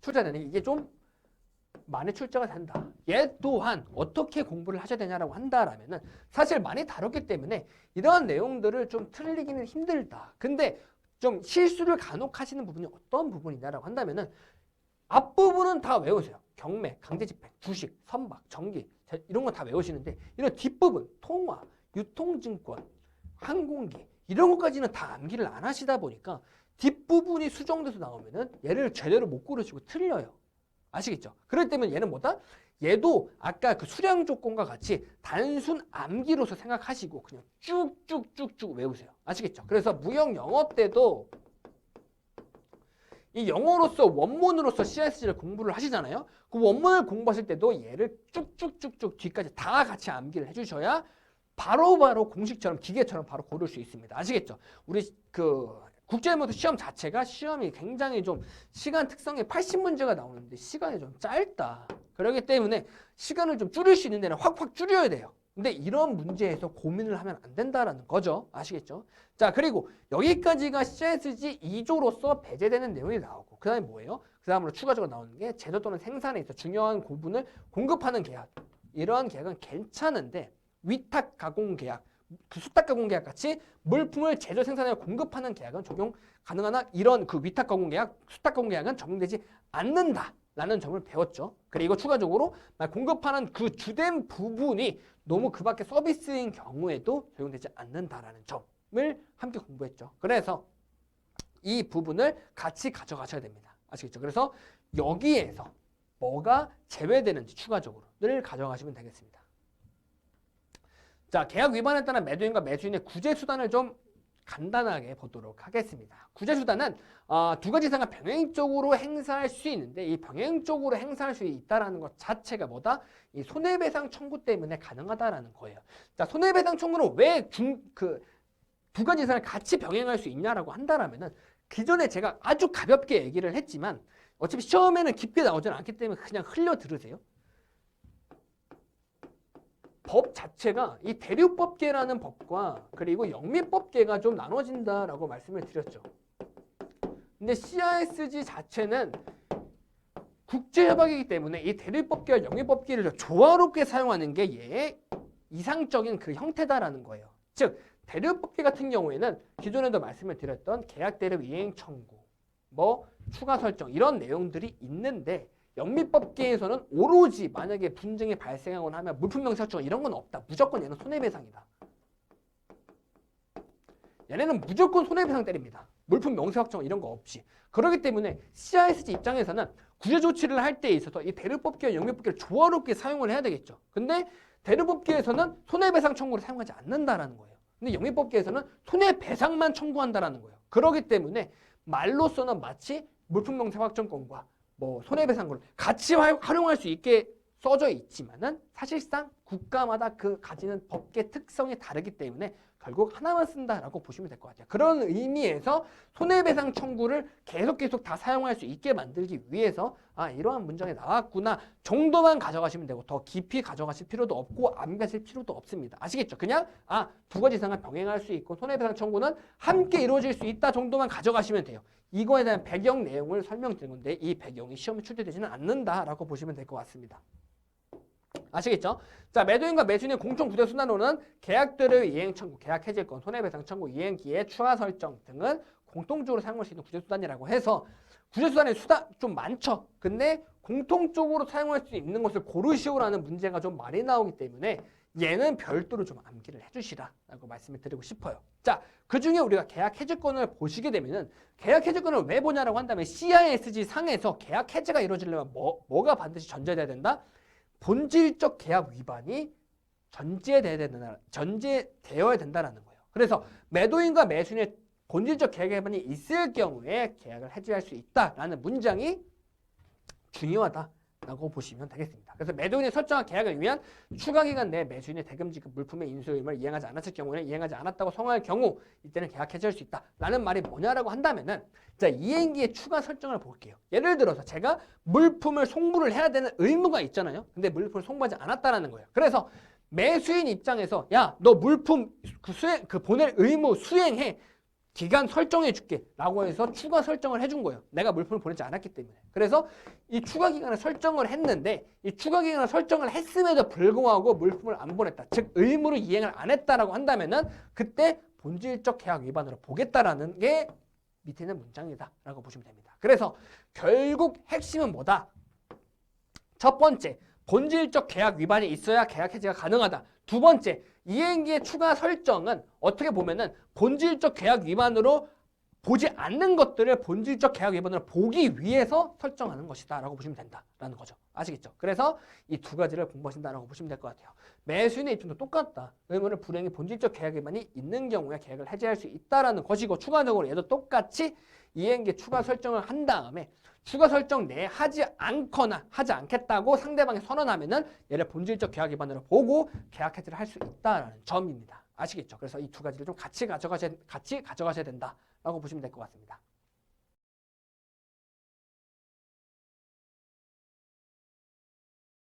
출제되는 이게 좀 많이 출제가 된다. 얘 또한 어떻게 공부를 하셔야 되냐라고 한다라면은 사실 많이 다뤘기 때문에 이러한 내용들을 좀 틀리기는 힘들다. 근데 좀 실수를 간혹 하시는 부분이 어떤 부분이냐라고 한다면은 앞부분은 다 외우세요. 경매, 강제집행, 주식, 선박, 전기 이런 거 다 외우시는데 이런 뒷부분, 통화, 유통증권, 항공기 이런 것까지는 다 암기를 안 하시다 보니까 뒷부분이 수정돼서 나오면은 얘를 제대로 못 고르시고 틀려요. 아시겠죠? 그럴 때면 얘는 뭐다? 얘도 아까 그 수량 조건과 같이 단순 암기로서 생각하시고 그냥 쭉쭉쭉쭉 외우세요. 아시겠죠? 그래서 무형 영어 때도 이 영어로서 원문으로서 CS를 공부를 하시잖아요. 그 원문을 공부하실 때도 얘를 쭉쭉쭉쭉 뒤까지 다 같이 암기를 해주셔야 바로바로 공식처럼 기계처럼 바로 고를 수 있습니다. 아시겠죠? 우리 그 국제모드 시험 자체가 시험이 굉장히 좀 시간 특성에 80문제가 나오는데 시간이 좀 짧다. 그렇기 때문에 시간을 좀 줄일 수 있는 데는 확확 줄여야 돼요. 근데 이런 문제에서 고민을 하면 안 된다라는 거죠. 아시겠죠? 자, 그리고 여기까지가 CSG 2조로서 배제되는 내용이 나오고 그 다음에 뭐예요? 그 다음으로 추가적으로 나오는 게 제조 또는 생산에 있어 중요한 고분을 공급하는 계약. 이러한 계약은 괜찮은데 위탁 가공 계약, 그 수탁 가공 계약 같이 물품을 제조 생산에 공급하는 계약은 적용 가능하나 이런 그 위탁 가공 계약, 수탁 가공 계약은 적용되지 않는다라는 점을 배웠죠. 그리고 추가적으로 공급하는 그 주된 부분이 너무 그 밖에 서비스인 경우에도 적용되지 않는다라는 점을 함께 공부했죠. 그래서 이 부분을 같이 가져가셔야 됩니다. 아시겠죠? 그래서 여기에서 뭐가 제외되는지 추가적으로를 가져가시면 되겠습니다. 자, 계약 위반에 따른 매도인과 매수인의 구제 수단을 좀 간단하게 보도록 하겠습니다. 구제 수단은 두 가지 이상을 병행적으로 행사할 수 있는데 이 병행적으로 행사할 수 있다라는 것 자체가 뭐다? 이 손해배상 청구 때문에 가능하다라는 거예요. 자, 손해배상 청구는 왜 두 가지 이상을 같이 병행할 수 있냐라고 한다라면은 기존에 제가 아주 가볍게 얘기를 했지만 어차피 시험에는 깊게 나오지는 않기 때문에 그냥 흘려 들으세요. 법 자체가 이 대륙법계라는 법과 그리고 영미법계가 좀 나눠진다라고 말씀을 드렸죠. 근데 CISG 자체는 국제협약이기 때문에 이 대륙법계와 영미법계를 조화롭게 사용하는 게 얘의 이상적인 그 형태다라는 거예요. 즉 대륙법계 같은 경우에는 기존에도 말씀을 드렸던 계약 대륙 이행 청구, 뭐 추가 설정 이런 내용들이 있는데 영미법계에서는 오로지 만약에 분쟁이 발생하거나 하면 물품명세확정 이런 건 없다. 무조건 얘는 손해배상이다. 얘네는 무조건 손해배상 때립니다. 물품명세확정 이런 거 없이. 그렇기 때문에 CISG 입장에서는 구제조치를 할 때 있어서 이 대륙법계와 영미법계를 조화롭게 사용을 해야 되겠죠. 근데 대륙법계에서는 손해배상 청구를 사용하지 않는다라는 거예요. 근데 영미법계에서는 손해배상만 청구한다라는 거예요. 그렇기 때문에 말로서는 마치 물품명세확정권과 뭐 손해배상권을 같이 활용할 수 있게 써져 있지만은 사실상 국가마다 그 가지는 법계 특성이 다르기 때문에 결국 하나만 쓴다라고 보시면 될 것 같아요. 그런 의미에서 손해배상 청구를 계속 다 사용할 수 있게 만들기 위해서 이러한 문장이 나왔구나 정도만 가져가시면 되고 더 깊이 가져가실 필요도 없고 암기하실 필요도 없습니다. 아시겠죠? 그냥 두 가지 이상을 병행할 수 있고 손해배상 청구는 함께 이루어질 수 있다 정도만 가져가시면 돼요. 이거에 대한 배경 내용을 설명드린 건데 이 배경이 시험에 출제되지는 않는다라고 보시면 될 것 같습니다. 아시겠죠? 자, 매도인과 매수인의 공통 구제 수단으로는 계약대로의 이행 청구, 계약 해지권, 손해배상 청구, 이행 기회, 추가 설정 등은 공통적으로 사용할 수 있는 구제 수단이라고 해서 구제 수단의 수단 좀 많죠. 근데 공통적으로 사용할 수 있는 것을 고르시오라는 문제가 좀 많이 나오기 때문에 얘는 별도로 좀 암기를 해주시라라고 말씀을 드리고 싶어요. 자, 그 중에 우리가 계약 해지권을 보시게 되면은 계약 해지권을 왜 보냐라고 한다면 CISG 상에서 계약 해지가 이루어지려면 뭐가 반드시 전제돼야 된다? 본질적 계약 위반이 전제되어야 된다라는 거예요. 그래서 매도인과 매수인의 본질적 계약 위반이 있을 경우에 계약을 해지할 수 있다라는 문장이 중요하다라고 보시면 되겠습니다. 그래서 매도인이 설정한 계약을 위한 추가 기간 내에 매수인의 대금 지급 물품의 인수 의무를 이행하지 않았을 경우에는 이행하지 않았다고 성화할 경우 이때는 계약 해지할 수 있다라는 말이 뭐냐라고 한다면은 자, 이행기의 추가 설정을 볼게요. 예를 들어서 제가 물품을 송부를 해야 되는 의무가 있잖아요. 근데 물품을 송부하지 않았다라는 거예요. 그래서 매수인 입장에서 야, 너 물품 보낼 의무 수행해. 기간 설정해 줄게 라고 해서 추가 설정을 해준 거예요. 내가 물품을 보내지 않았기 때문에. 그래서 이 추가 기간을 설정을 했는데 이 추가 기간을 설정을 했음에도 불구하고 물품을 안 보냈다. 즉 의무로 이행을 안 했다라고 한다면은 그때 본질적 계약 위반으로 보겠다라는 게 밑에 있는 문장이다 라고 보시면 됩니다. 그래서 결국 핵심은 뭐다? 첫 번째, 본질적 계약 위반이 있어야 계약 해지가 가능하다. 두 번째, 이행기의 추가 설정은 어떻게 보면은 본질적 계약 위반으로 보지 않는 것들을 본질적 계약 위반으로 보기 위해서 설정하는 것이다 라고 보시면 된다라는 거죠. 아시겠죠? 그래서 이 두 가지를 공부하신다라고 보시면 될 것 같아요. 매수인의 입장도 똑같다. 의무를 불이행의 본질적 계약 위반이 있는 경우에 계약을 해지할 수 있다라는 것이고 추가적으로 얘도 똑같이 이행기 추가 설정을 한 다음에 추가 설정 내에 하지 않거나 하지 않겠다고 상대방이 선언하면은 얘를 본질적 계약 위반으로 보고 계약 해지를 할 수 있다라는 점입니다. 아시겠죠? 그래서 이 두 가지를 좀 같이 가져가셔야 된다라고 보시면 될 것 같습니다.